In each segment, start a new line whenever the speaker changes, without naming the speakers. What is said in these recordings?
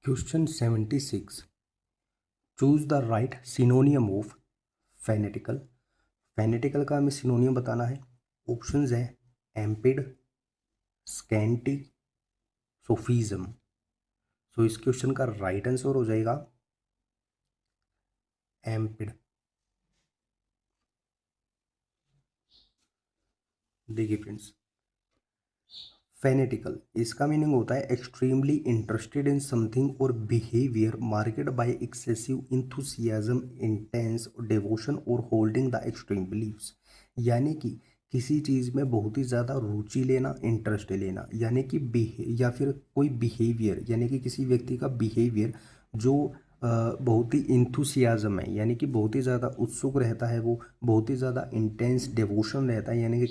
Question 76। Choose the right synonym of fanatical. Fanatical का हमें सिनोनियम बताना है। ऑप्शंस है एम्पिड, स्कैंटी, सोफिज्म। सो इस क्वेश्चन का राइट आंसर हो जाएगा एम्पिड। देखिए फ्रेंड्स, फेनेटिकल इसका मीनिंग होता है एक्सट्रीमली इंटरेस्टेड इन समथिंग और behaviour marked by excessive enthusiasm, intense devotion और होल्डिंग द एक्सट्रीम बिलीव्स। यानी कि किसी चीज़ में बहुत ही ज़्यादा रुचि लेना, इंटरेस्ट लेना, यानी कि या फिर कोई बिहेवियर, यानी कि किसी व्यक्ति का बिहेवियर जो बहुत ही इंथुसियाज्म है, यानी कि बहुत ही ज़्यादा उत्सुक रहता है, वो बहुत ही ज़्यादा इंटेंस डिवोशन रहता है, यानी कि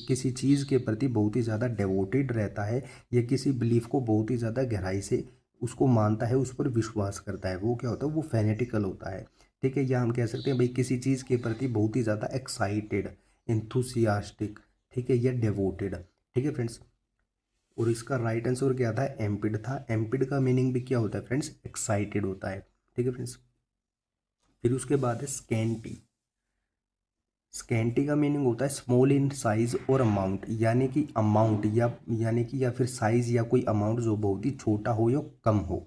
किसी चीज़ के प्रति बहुत ही ज़्यादा डिवोटेड रहता है, या किसी बिलीफ को बहुत ही ज़्यादा गहराई से उसको मानता है, उस पर विश्वास करता है, वो क्या होता है, वो फेनेटिकल होता है। ठीक है, या हम कह सकते हैं भाई किसी चीज़ के प्रति बहुत ही ज़्यादा एक्साइटेड, इंथुसियास्टिक, ठीक है, या डिवोटेड। ठीक है फ्रेंड्स, और इसका राइट आंसर क्या था, एम्पिड था। एम्पिड का मीनिंग भी क्या होता है फ्रेंड्स, एक्साइटेड होता है। ठीक है फ्रेंड्स, फिर उसके बाद है स्कैंटी। स्कैंटी का मीनिंग होता है स्मॉल इन साइज और अमाउंट, यानी कि अमाउंट या फिर साइज या कोई अमाउंट जो बहुत ही छोटा हो या कम हो।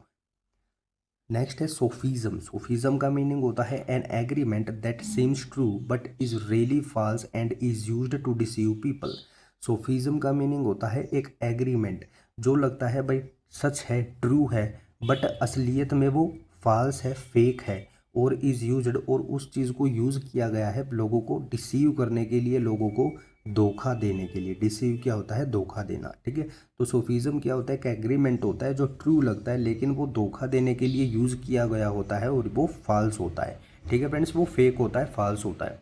नेक्स्ट है सोफिज्म। सोफिज्म का मीनिंग होता है an agreement that seems true but is really false and is used to deceive people. Sophism का मीनिंग होता है एक एग्रीमेंट जो लगता है भाई सच है, ट्रू है, बट असलियत में वो फॉल्स है, फेक है, और इज़ यूज्ड, और उस चीज़ को यूज़ किया गया है लोगों को डिसीव करने के लिए, लोगों को धोखा देने के लिए। डिसीव क्या होता है, धोखा देना। ठीक है, तो सोफिज्म क्या होता है, एक एग्रीमेंट होता है जो ट्रू लगता है लेकिन वो धोखा देने के लिए यूज़ किया गया होता है और वो फॉल्स होता है। ठीक है फ्रेंड्स, वो फेक होता है, फॉल्स होता है।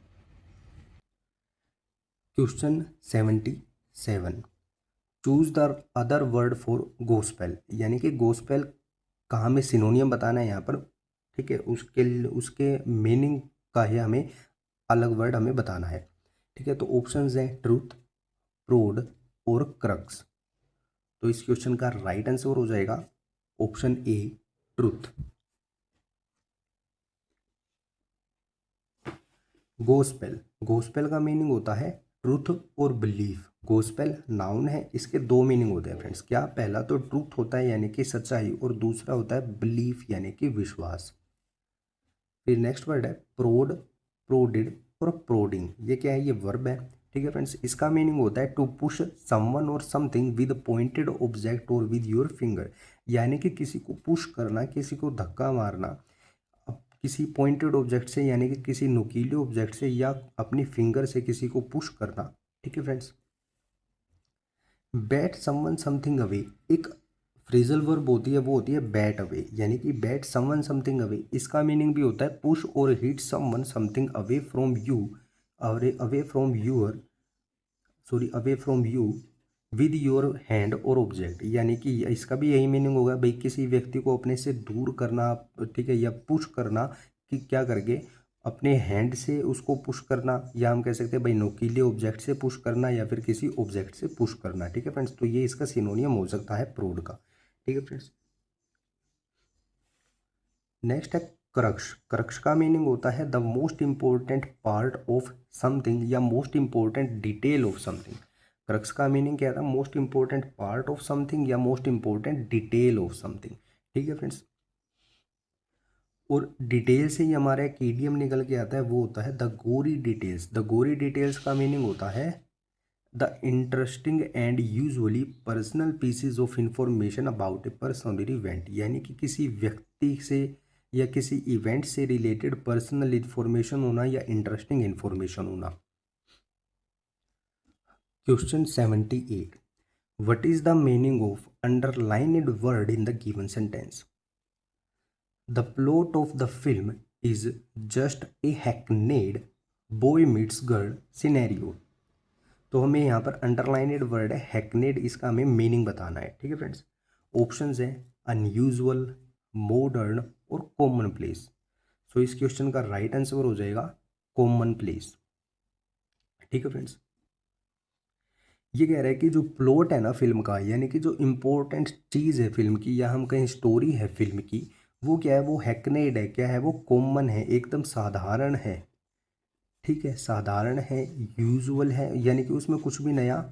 Question 77। Choose the other word for gospel. यानी कि गोस्पेल का हमें सिनोनियम बताना है यहाँ पर। ठीक है, उसके उसके मीनिंग का ही हमें अलग वर्ड हमें बताना है। ठीक है, तो ऑप्शंस हैं ट्रूथ, प्रोड और क्रक्स। तो इस क्वेश्चन का राइट आंसर हो जाएगा option A, truth. Gospel, gospel का मीनिंग होता है ट्रूथ और बिलीफ। गोस्पेल नाउन है, इसके दो मीनिंग होते हैं फ्रेंड्स। क्या, पहला तो ट्रूथ होता है यानी कि सच्चाई, और दूसरा होता है बिलीफ यानी कि विश्वास। फिर नेक्स्ट वर्ड है प्रोड, प्रोडिड और प्रोडिंग। ये क्या है, ये वर्ब है। ठीक है फ्रेंड्स, इसका मीनिंग होता है टू पुश समवन और समथिंग विद पॉइंटेड ऑब्जेक्ट और विद योर फिंगर। यानी कि किसी को पुश करना, किसी को धक्का मारना अब किसी पॉइंटेड ऑब्जेक्ट से, यानी कि किसी नुकीले ऑब्जेक्ट से, या अपनी फिंगर से किसी को पुश करना। ठीक है friends, bat someone something away, एक फ्रेजल वर्ब होती है, वो होती है बैट अवे, यानी कि बैट समवन समथिंग अवे। इसका मीनिंग भी होता है पुश और hit someone something away from you, और away from your, sorry, away from you with your hand और ऑब्जेक्ट। यानी कि इसका भी यही मीनिंग होगा भाई किसी व्यक्ति को अपने से दूर करना। ठीक है, या पुश करना, कि क्या करके अपने हैंड से उसको पुश करना, या हम कह सकते हैं भाई नुकीले ऑब्जेक्ट से पुश करना, या फिर किसी ऑब्जेक्ट से पुश करना। ठीक है फ्रेंड्स, तो ये इसका सिनोनियम हो सकता है प्रोड का। ठीक है फ्रेंड्स, नेक्स्ट है क्रक्स। क्रक्स का मीनिंग होता है the most important part of something, या most important detail of something. Crux का मीनिंग क्या था, most important part of something या most important detail of something. ठीक है फ्रेंड्स, और डिटेल से ही हमारा एक ईडियम निकल के आता है, वो होता है द गोरी डिटेल्स। द गोरी डिटेल्स का मीनिंग होता है the interesting and usually personal pieces of information about A personal event. यानी कि किसी व्यक्ति से या किसी इवेंट से रिलेटेड पर्सनल इंफॉर्मेशन होना या इंटरेस्टिंग इंफॉर्मेशन होना। Question 78। What is the meaning of underlined word in the given sentence. The plot of the film is just a hackneyed boy meets girl scenario. तो हमें यहाँ पर अंडरलाइनेड word है hackneyed, इसका हमें मीनिंग बताना है। ठीक है फ्रेंड्स, ऑप्शंस हैं अनयूजुअल, मॉडर्न और कॉमन प्लेस। सो इस क्वेश्चन का राइट आंसर हो जाएगा कॉमन प्लेस। ठीक है फ्रेंड्स, ये कह रहा है कि जो प्लॉट है ना फिल्म का, यानी कि जो इम्पोर्टेंट चीज़ है फिल्म की, या हम कहें स्टोरी है फिल्म की, वो क्या है, वो हैकनेड है, क्या है वो, कॉमन है, एकदम साधारण है। ठीक है, साधारण है, यूजुअल है, यानी कि उसमें कुछ भी नया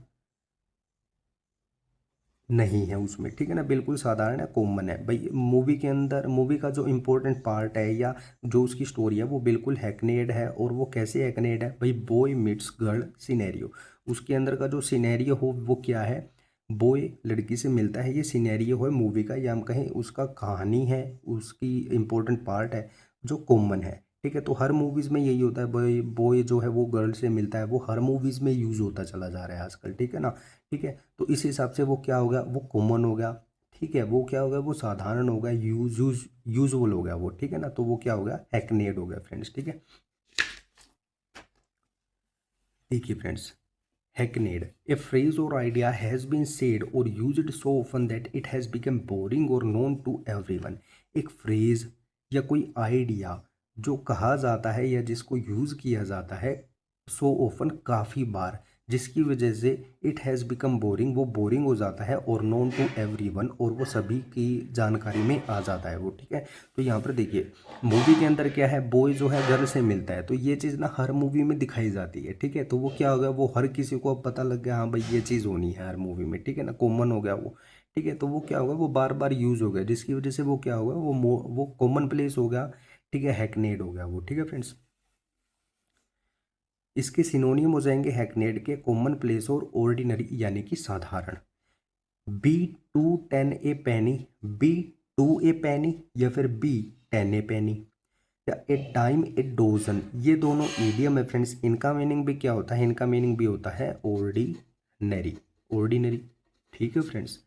नहीं है उसमें। ठीक है ना, बिल्कुल साधारण है, कॉमन है भाई। मूवी के अंदर मूवी का जो इम्पोर्टेंट पार्ट है या जो उसकी स्टोरी है वो बिल्कुल हैकनेड है। और वो कैसे हैकनेड है भाई, बॉय मीट्स गर्ल सिनेरियो। उसके अंदर का जो सिनेरियो हो वो क्या है, बॉय लड़की से मिलता है, ये सिनेरियो है मूवी का, या हम कहें उसका कहानी है, उसकी इम्पोर्टेंट पार्ट है जो कॉमन है। ठीक है, तो हर मूवीज़ में यही होता है, बॉय बॉय जो है वो गर्ल से मिलता है, वो हर मूवीज़ में यूज़ होता चला जा रहा है आजकल। ठीक है ना। ठीक है, तो इस हिसाब से वो क्या हो गया, वो कॉमन हो गया। ठीक है, वो क्या हो गया, वो साधारण हो गया, यूजुअल हो गया वो। ठीक है ना, तो वो क्या हो गया, हैकनेड हो गया फ्रेंड्स। ठीक है, देखिए फ्रेंड्स, हैकनेड, ए फ्रेज और आइडिया हैज़ बीन सेड और used so often that it has become boring और नोन टू एवरीवन। एक फ्रेज या कोई आइडिया जो कहा जाता है या जिसको यूज़ किया जाता है सो ऑफन, काफ़ी बार, जिसकी वजह से इट हैज़ बिकम बोरिंग, वो बोरिंग हो जाता है, और नोन टू एवरीवन, और वो सभी की जानकारी में आ जाता है वो। ठीक है, तो यहाँ पर देखिए, मूवी के अंदर क्या है, बॉय जो है गर्ल से मिलता है, तो ये चीज़ ना हर मूवी में दिखाई जाती है। ठीक है, तो वो क्या हो गया, वो हर किसी को अब पता लग गया, हाँ भाई ये चीज़ होनी है हर मूवी में। ठीक है ना, कॉमन हो गया वो। ठीक है, तो वो क्या होगा, वो बार बार यूज़ हो गया, जिसकी वजह से वो क्या होगा, वो कॉमन प्लेस हो गया। ठीक है, हैकनेड हो गया वो। ठीक है फ्रेंड्स, इसके सिनोनियम हो जाएंगे हैकनेड के, कॉमन प्लेस और ऑर्डिनरी, यानी कि साधारण। बी टू टेन ए पैनी, बी टू ए पैनी, या फिर बी टेन ए पैनी, या ए टाइम ए डोजन, ये दोनों ईडियम है फ्रेंड्स। इनका मीनिंग भी क्या होता है, इनका मीनिंग भी होता है ऑर्डिनरी, ऑर्डिनरी। ठीक है friends,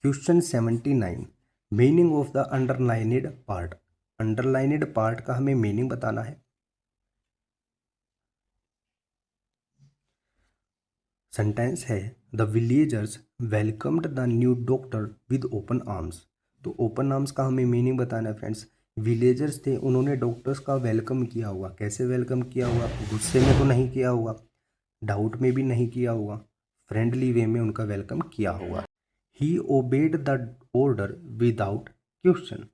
question 79, meaning of the underlined part. Underlined part का हमें मीनिंग बताना है। सेंटेंस है, the villagers welcomed the new doctor with open arms. तो ओपन आर्म्स का हमें मीनिंग बताना है फ्रेंड्स। विलेजर्स थे, उन्होंने डॉक्टर्स का वेलकम किया होगा, कैसे वेलकम किया होगा, गुस्से में तो नहीं किया होगा, डाउट में भी नहीं किया होगा, फ्रेंडली वे में उनका वेलकम किया होगा। He obeyed the order without question,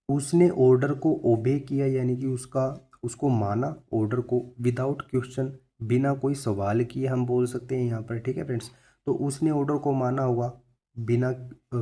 उसने ऑर्डर को ओबे किया, यानी कि उसको माना ऑर्डर को, विदाउट क्वेश्चन, बिना कोई सवाल किए हम बोल सकते हैं यहाँ पर। ठीक है फ्रेंड्स, तो उसने ऑर्डर को माना होगा, बिना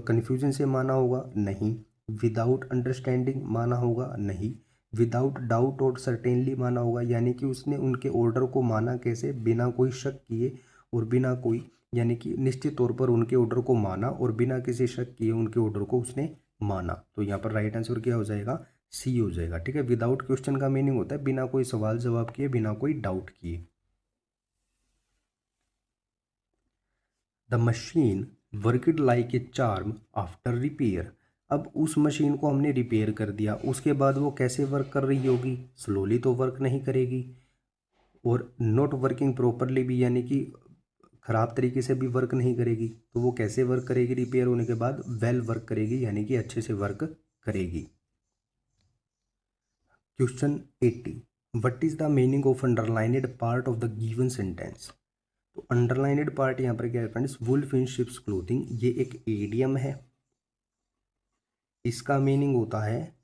कन्फ्यूजन से माना होगा, नहीं। विदाउट अंडरस्टैंडिंग माना होगा, नहीं। विदाउट डाउट और सर्टेनली माना होगा, यानी कि उसने उनके ऑर्डर को माना कैसे, बिना कोई शक किए और बिना कोई, यानी कि निश्चित तौर पर उनके ऑर्डर को माना और बिना किसी शक किए उनके ऑर्डर को उसने माना। तो यहाँ पर राइट आंसर क्या हो जाएगा, सी हो जाएगा। ठीक है, विदाउट क्वेश्चन का मीनिंग होता है बिना कोई सवाल जवाब किए, बिना कोई डाउट किए। The machine worked like a charm after repair. अब उस मशीन को हमने रिपेयर कर दिया, उसके बाद वो कैसे वर्क कर रही होगी, स्लोली तो वर्क नहीं करेगी, और नॉट वर्किंग प्रॉपरली भी, यानी कि ख़राब तरीके से भी वर्क नहीं करेगी। तो वो कैसे वर्क करेगी रिपेयर होने के बाद, वेल वर्क करेगी, यानी कि अच्छे से वर्क करेगी। Question 80, what is the meaning of underlined part of the given sentence. तो अंडरलाइनेड पार्ट यहाँ पर क्या है friends, wolf in sheep's clothing, ये एक एडियम है। इसका मीनिंग होता है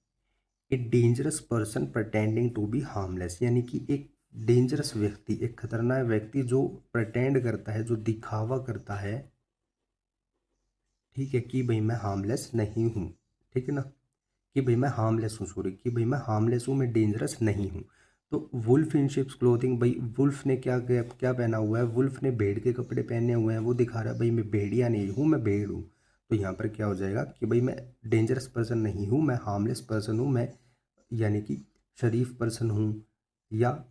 a dangerous person pretending to be harmless, यानी कि एक डेंजरस व्यक्ति, एक खतरनाक व्यक्ति जो प्रटेंड करता है, जो दिखावा करता है, ठीक है, कि भाई मैं हार्मलेस नहीं हूँ। ठीक है ना, कि भाई मैं हार्मलेस हूँ, सॉरी, कि भाई मैं हार्मलेस हूँ, मैं डेंजरस नहीं हूँ। तो वुल्फ इन शिप्स क्लोथिंग, भाई वुल्फ ने क्या क्या क्या पहना हुआ है, वुल्फ ने भेड़ के कपड़े पहने हुए हैं, वो दिखा रहा है भाई मैं भेड़िया नहीं हूँ, मैं भेड़ हूँ। तो यहाँ पर क्या हो जाएगा कि भाई मैं डेंजरस पर्सन नहीं हूँ, मैं हार्मलेस पर्सन हूँ, मैं यानी कि शरीफ पर्सन हूँ, या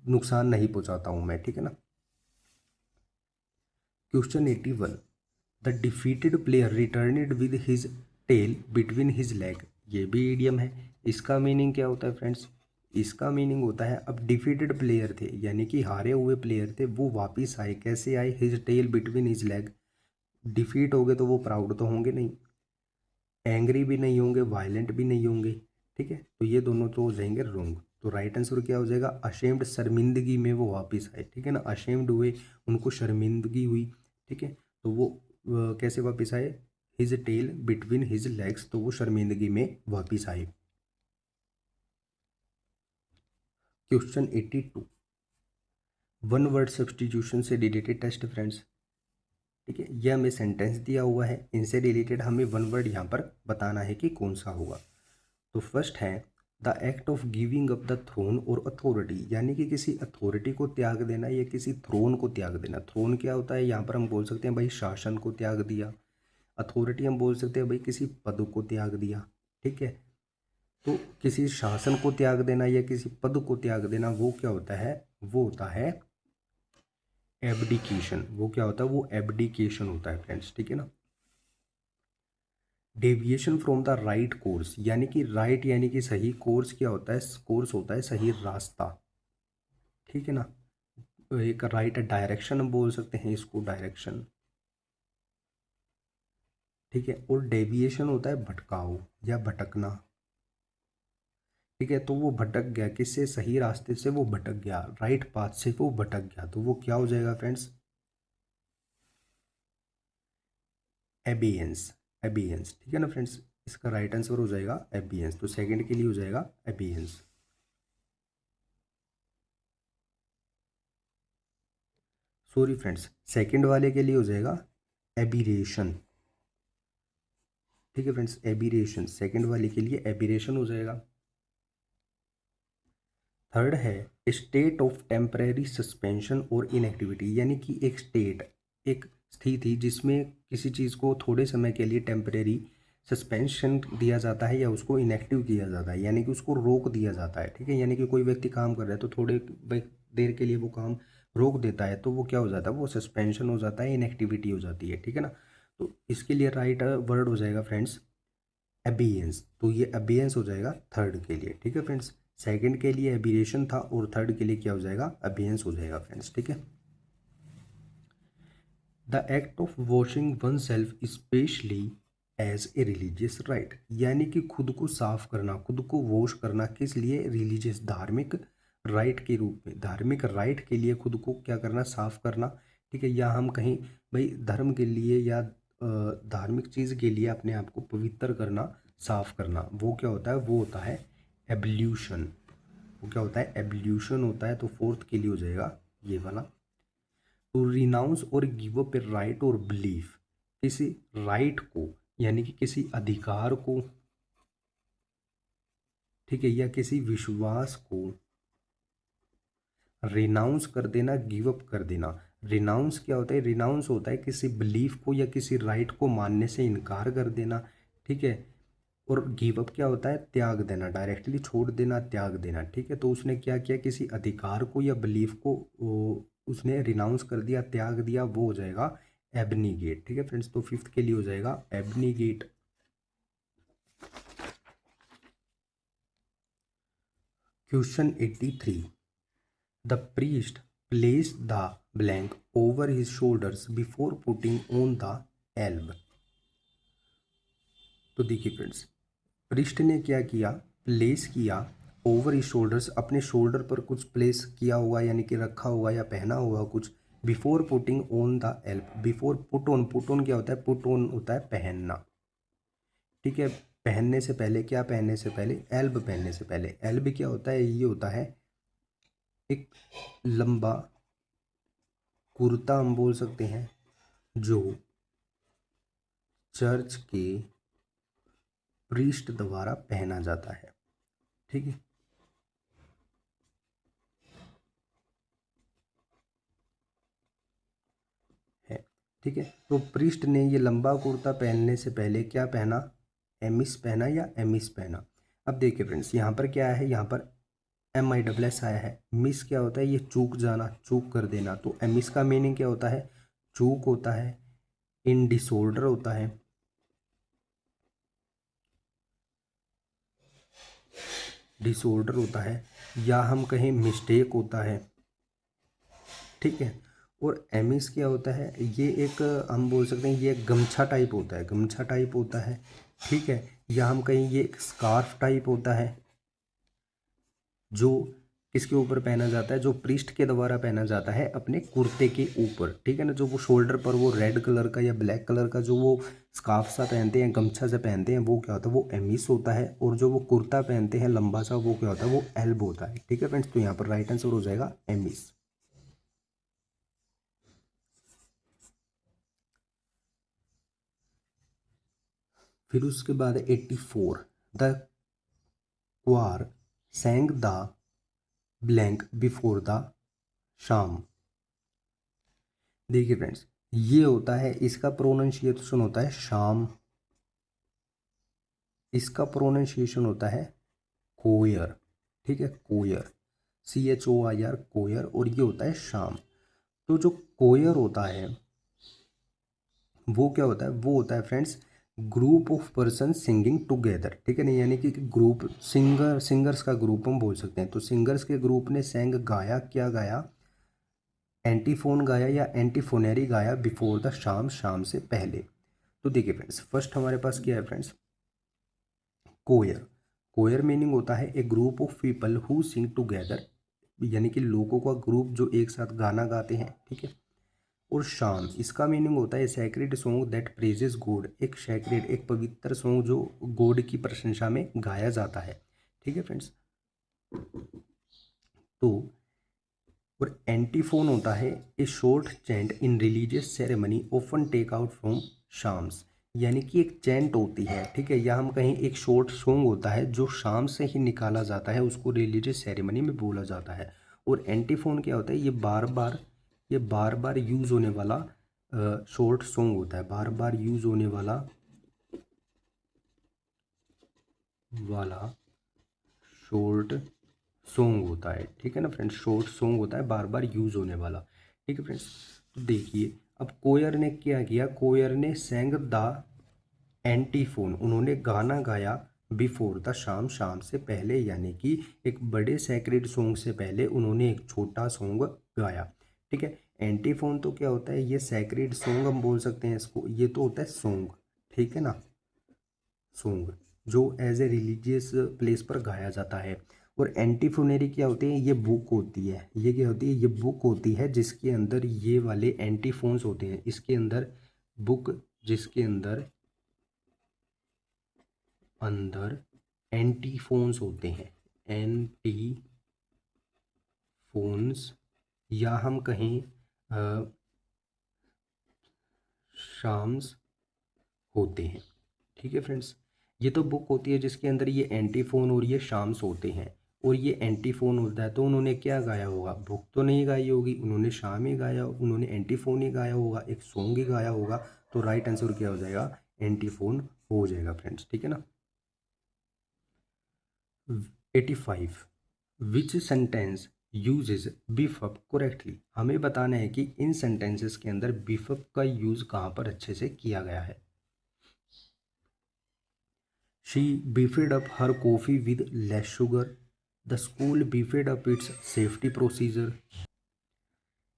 नुकसान नहीं पहुँचाता हूँ मैं। ठीक है ना। Question 81, the defeated player returned with his tail between his leg, ये भी ईडियम है। इसका मीनिंग क्या होता है फ्रेंड्स, इसका मीनिंग होता है, अब डिफीटेड प्लेयर थे, यानी कि हारे हुए प्लेयर थे, वो वापिस आए, कैसे आए, his tail between his leg. Defeat हो गए तो वो प्राउड तो होंगे नहीं, एंग्री भी नहीं होंगे, वायलेंट भी नहीं होंगे। ठीक है, तो ये दोनों तो हो जाएंगे रॉन्ग। तो राइट आंसर क्या हो जाएगा, अशेम्ड, शर्मिंदगी में वो वापस आए, ठीक है ना, अशेम्ड हुए, उनको शर्मिंदगी हुई, ठीक है, तो वो कैसे वापस आए, his tail between his legs, तो वो शर्मिंदगी में वापस आए। क्वेश्चन 82, वन वर्ड सब्सटीट्यूशन से रिलेटेड टेस्ट फ्रेंड्स, ठीक है, यह हमें सेंटेंस दिया हुआ है, इनसे रिलेटेड हमें वन वर्ड यहाँ पर बताना है कि कौन सा होगा। तो फर्स्ट है the act of giving up the throne और अथॉरिटी, यानी कि किसी अथॉरिटी को त्याग देना या किसी थ्रोन को त्याग देना। थ्रोन क्या होता है, यहाँ पर हम बोल सकते हैं भाई शासन को त्याग दिया, अथॉरिटी हम बोल सकते हैं भाई किसी पद को त्याग दिया, ठीक है। तो किसी शासन को त्याग देना या किसी पद को त्याग देना वो क्या होता है, वो होता है एब्डिकेशन, वो क्या होता है, वो एब्डिकेशन होता है फ्रेंड्स, ठीक है ना। Deviation from the right course, यानी कि राइट यानी कि सही, कोर्स क्या होता है, कोर्स होता है सही रास्ता, ठीक है ना। एक राइट डायरेक्शन हम बोल सकते हैं इसको, डायरेक्शन, ठीक है। और डेविएशन होता है भटकाव या भटकना, ठीक है। तो वो भटक गया किससे, सही रास्ते से वो भटक गया, राइट पाथ से वो भटक गया, तो वो क्या हो जाएगा फ्रेंड्स, एबियंस, एबियंस, ठीक है ना फ्रेंड्स। इसका राइट आंसर हो जाएगा एबियंस, तो सेकंड के लिए हो जाएगा एबियंस। सॉरी फ्रेंड्स, सेकंड वाले के लिए हो जाएगा एबिरेशन, ठीक है फ्रेंड्स, एबिरेशन, सेकंड वाले के लिए एबिरेशन हो जाएगा। थर्ड है स्टेट ऑफ टेम्परेरी सस्पेंशन और इनएक्टिविटी, यानी कि एक स्टेट, एक स्थिति जिसमें किसी चीज़ को थोड़े समय के लिए टेम्परेरी सस्पेंशन दिया जाता है या उसको इनएक्टिव किया जाता है, यानी कि उसको रोक दिया जाता है, ठीक है। यानी कि कोई व्यक्ति काम कर रहा है तो थोड़े देर के लिए वो काम रोक देता है, तो वो क्या हो जाता है, वो सस्पेंशन हो जाता है, इनएक्टिविटी हो जाती है, ठीक है ना। तो इसके लिए राइट वर्ड हो जाएगा फ्रेंड्स एबियंस, तो ये एबियंस हो जाएगा थर्ड के लिए, ठीक है फ्रेंड्स। सेकंड के लिए एबिरेशन था और थर्ड के लिए क्या हो जाएगा, एबियंस हो जाएगा फ्रेंड्स, ठीक है। The act of washing oneself especially as a religious rite, यानी कि खुद को साफ करना, खुद को वॉश करना, किस लिए, रिलीजियस, धार्मिक राइट के रूप में, धार्मिक राइट के लिए खुद को क्या करना, साफ करना, ठीक है। या हम कहीं भाई धर्म के लिए या धार्मिक चीज़ के लिए अपने आप को पवित्र करना, साफ करना, वो क्या होता है, वो होता है एब्ल्यूशन, वो क्या होता है, एब्ल्यूशन होता है। तो फोर्थ के लिए हो जाएगा ये वाला। टू रिनाउंस और गिव अप ए राइट और बिलीफ, किसी राइट को यानी कि किसी अधिकार को, ठीक है, या किसी विश्वास को रिनाउंस कर देना, गिव अप कर देना। रिनाउंस क्या होता है, रिनाउंस होता है किसी बिलीफ को या किसी राइट को मानने से इनकार कर देना, ठीक है। और गिव अप क्या होता है, त्याग देना, डायरेक्टली छोड़ देना, त्याग देना, ठीक है। तो उसने क्या किया, किसी अधिकार को या बिलीफ को उसने रिनाउंस कर दिया, त्याग दिया, वो हो जाएगा एबनीगेट, ठीक है फ्रेंड्स। तो फिफ्थ के लिए हो जाएगा abnegate. Question 83, the priest place the blank over his shoulders before putting on the alb. तो देखिए फ्रेंड्स, प्रीस्ट ने क्या किया, प्लेस किया ओवर ही शोल्डर्स, अपने शोल्डर पर कुछ प्लेस किया हुआ यानी कि रखा हुआ या पहना हुआ कुछ, before putting on the Elbe, before put on, put on क्या होता है, पुट ऑन होता है पहनना, ठीक है। पहनने से पहले, क्या पहनने से पहले, एल्ब पहनने से पहले। एल्ब क्या होता है, ये होता है एक लंबा कुर्ता हम बोल सकते हैं जो चर्च के प्रीस्ट द्वारा पहना जाता है, ठीक है। है, ठीक है। तो प्रीस्ट ने ये लंबा कुर्ता पहनने से पहले क्या पहना, एमिस पहना या एमिस पहना। अब देखिए फ्रेंड्स, यहाँ पर क्या है, यहाँ पर MISS आया है। मिस क्या होता है, ये चूक जाना, चूक कर देना। तो एमिस का मीनिंग क्या होता है, चूक होता है, इन डिसऑर्डर होता है, डिसऑर्डर होता है, या हम कहें मिस्टेक होता है, ठीक है। और एमिस क्या होता है, ये एक हम बोल सकते हैं ये एक गमछा टाइप होता है, गमछा टाइप होता है, ठीक है। या हम कहें ये एक स्कार्फ टाइप होता है, जो किसके ऊपर पहना जाता है, जो पृष्ठ के द्वारा पहना जाता है अपने कुर्ते के ऊपर, ठीक है ना। जो वो शोल्डर पर वो रेड कलर का या ब्लैक कलर का जो वो स्कार्फ सा पहनते हैं, गमछा से पहनते हैं, वो क्या होता है, वो एमिस होता है। और जो वो कुर्ता पहनते हैं लंबा सा, वो क्या होता है, वो एल्ब होता है, ठीक है फ्रेंड्स। तो यहाँ पर राइट आंसर हो जाएगा एमिस। फिर उसके बाद 84, the choir sang the blank before the psalm. देखिए फ्रेंड्स, ये होता है, इसका प्रोनाउंसिएशन होता है शाम, इसका प्रोनाउंसिएशन होता है कोयर, ठीक है, कोयर, CHOIR, कोयर। और ये होता है शाम। तो जो कोयर होता है वो क्या होता है, वो होता है friends group of person singing together, ठीक है ना। यानी कि ग्रुप, सिंगर्स का ग्रुप हम बोल सकते हैं। तो सिंगर्स के ग्रुप ने सैंग गाया, क्या गाया, एंटीफोन गाया या एंटीफोनेरी गाया बिफोर द शाम, शाम से पहले। तो देखिए फ्रेंड्स, फर्स्ट हमारे पास क्या है फ्रेंड्स, कोयर। कोयर मीनिंग होता है a group of people who sing together, यानी कि लोगों का ग्रुप जो एक साथ गाना गाते हैं, ठीक है। और शाम, इसका मीनिंग होता है sacred song that praises God, एक सैक्रेड, एक पवित्र सॉन्ग जो गॉड की प्रशंसा में गाया जाता है, ठीक है फ्रेंड्स। तो और एंटीफोन होता है a short chant in religious ceremony often take out from psalms, यानी कि एक चैंट होती है, ठीक है, या हम कहीं एक शॉर्ट सॉन्ग होता है जो शाम से ही निकाला जाता है, उसको रिलीजियस सेरेमनी में बोला जाता है। और एंटीफोन क्या होता है, ये बार बार यूज़ होने वाला शॉर्ट सॉन्ग होता है, बार बार यूज़ होने वाला वाला शॉर्ट सॉन्ग होता है, ठीक है ना फ्रेंड्स। शॉर्ट सॉन्ग होता है, बार बार यूज़ होने वाला, ठीक है फ्रेंड्स। तो देखिए, अब कोयर ने क्या किया, कोयर ने सैंग द एंटीफोन, उन्होंने गाना गाया बिफोर द शाम, शाम से पहले, यानी कि एक बड़े सैक्रेड सॉन्ग से पहले उन्होंने एक छोटा सॉन्ग गाया, ठीक है। एंटीफोन तो क्या होता है, ये सैक्रेड सॉन्ग हम बोल सकते हैं इसको, ये तो होता है सॉन्ग, ठीक है ना, सॉन्ग जो एज ए रिलीजियस प्लेस पर गाया जाता है। और एंटीफोनेरी क्या होती है, ये बुक होती है, ये क्या होती है, ये बुक होती है जिसके अंदर ये वाले एंटीफोन्स होते हैं, इसके अंदर बुक, जिसके अंदर अंदर एंटीफोन्स होते हैं, एंटीफोन्स, या हम कहें शाम्स होते हैं, ठीक है फ्रेंड्स। ये तो बुक होती है जिसके अंदर ये एंटीफोन और ये शाम्स होते हैं। और ये एंटीफोन होता है, तो उन्होंने क्या गाया होगा, बुक तो नहीं गाई होगी, उन्होंने शाम ही गाया, उन्होंने एंटीफोन ही गाया होगा, एक सॉन्ग ही गाया होगा। तो राइट आंसर क्या हो जाएगा, एंटीफोन हो जाएगा फ्रेंड्स, ठीक है ना। 85, विच सेंटेंस यूजेज बीफअप करेक्टली, हमें बताना है कि इन सेंटेंसेस के अंदर बीफअप का यूज कहाँ पर अच्छे से किया गया है। She beefed up her coffee with less sugar. The school beefed up its safety procedure.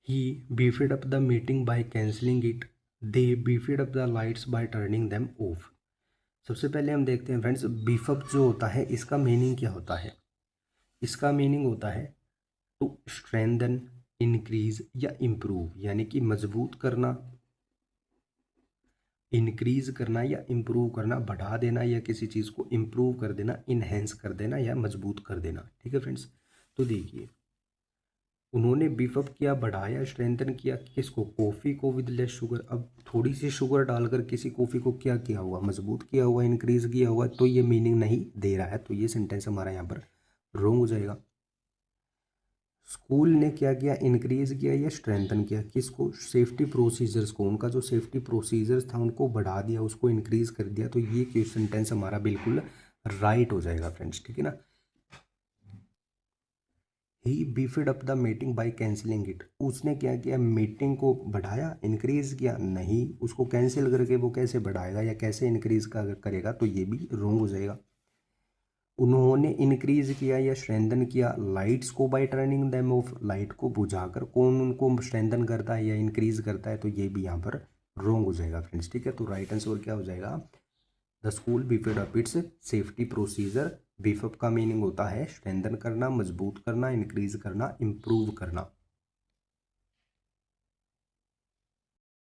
He beefed up the meeting by cancelling it. They beefed up the lights by turning them off. सबसे पहले हम देखते हैं friends, beef up जो होता है इसका meaning क्या होता है। इसका मीनिंग होता है टू स्ट्रेंथन, इंक्रीज या इम्प्रूव, यानी कि मजबूत करना, इंक्रीज करना या इम्प्रूव करना, बढ़ा देना या किसी चीज़ को इम्प्रूव कर देना, इन्हेंस कर देना या मजबूत कर देना, ठीक है फ्रेंड्स। तो देखिए, उन्होंने बीफअप किया, बढ़ाया, स्ट्रेंथन किया किसको, कॉफ़ी को विद लेस शुगर। अब थोड़ी सी शुगर डालकर किसी कॉफ़ी को क्या किया हुआ, मजबूत किया हुआ, इंक्रीज किया हुआ, तो ये मीनिंग नहीं दे रहा है, तो ये सेंटेंस हमारा यहाँ पर रॉन्ग हो जाएगा। स्कूल ने क्या किया, इंक्रीज किया या स्ट्रेंथन किया किसको, सेफ्टी प्रोसीजर्स को, उनका जो सेफ्टी प्रोसीजर्स था उनको बढ़ा दिया, उसको इंक्रीज कर दिया। तो ये क्वेश्चन सेंटेंस हमारा बिल्कुल राइट हो जाएगा फ्रेंड्स, ठीक है ना। He beefed up the meeting by cancelling it, उसने क्या किया, मीटिंग को बढ़ाया, इंक्रीज किया नहीं, उसको कैंसिल करके वो कैसे बढ़ाएगा या कैसे इंक्रीज करेगा, तो ये भी रॉन्ग हो जाएगा। उन्होंने इंक्रीज किया या स्ट्रेंथन किया लाइट्स को bye turning them of, light को बुझाकर, कौन उनको स्ट्रेंथन करता है या इंक्रीज करता है, तो ये भी यहाँ पर रॉन्ग हो जाएगा फ्रेंड्स, ठीक है। तो राइट आंसर क्या हो जाएगा, the school beefed up its safety procedure beef up का मीनिंग होता है स्ट्रेंथन करना, मजबूत करना, इंक्रीज करना, इम्प्रूव करना।